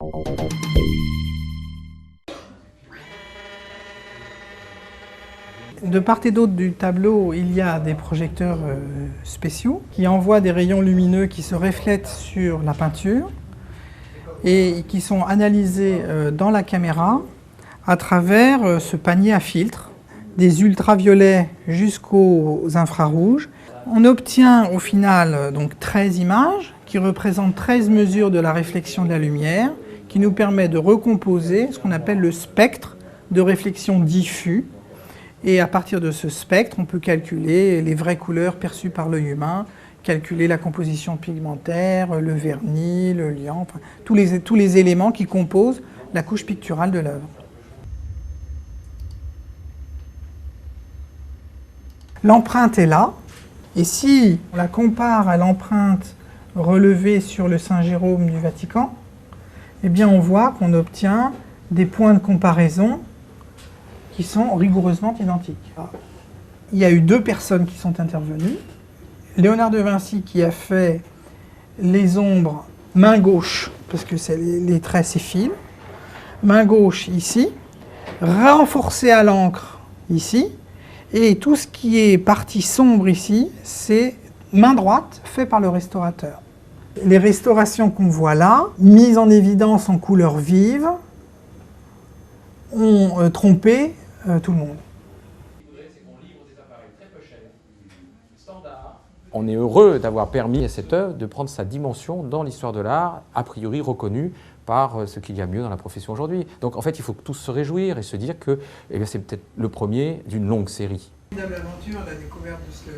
De part et d'autre du tableau, il y a des projecteurs spéciaux qui envoient des rayons lumineux qui se reflètent sur la peinture et qui sont analysés dans la caméra à travers ce panier à filtres, des ultraviolets jusqu'aux infrarouges. On obtient au final donc 13 images qui représentent 13 mesures de la réflexion de la lumière, qui nous permet de recomposer ce qu'on appelle le spectre de réflexion diffus. Et à partir de ce spectre, on peut calculer les vraies couleurs perçues par l'œil humain, calculer la composition pigmentaire, le vernis, le liant, enfin, tous les éléments qui composent la couche picturale de l'œuvre. L'empreinte est là, et si on la compare à l'empreinte relevée sur le Saint-Jérôme du Vatican, eh bien on voit qu'on obtient des points de comparaison qui sont rigoureusement identiques. Il y a eu 2 personnes qui sont intervenues. Léonard de Vinci qui a fait les ombres main gauche, parce que les traits s'effilent, main gauche ici, renforcé à l'encre ici, et tout ce qui est partie sombre ici, c'est main droite fait par le restaurateur. Les restaurations qu'on voit là, mises en évidence en couleurs vives, ont trompé tout le monde. On est heureux d'avoir permis à cette œuvre de prendre sa dimension dans l'histoire de l'art, a priori reconnue par ce qu'il y a mieux dans la profession aujourd'hui. Donc en fait, il faut tous se réjouir et se dire que c'est peut-être le premier d'une longue série. Une aventure, la découverte de ce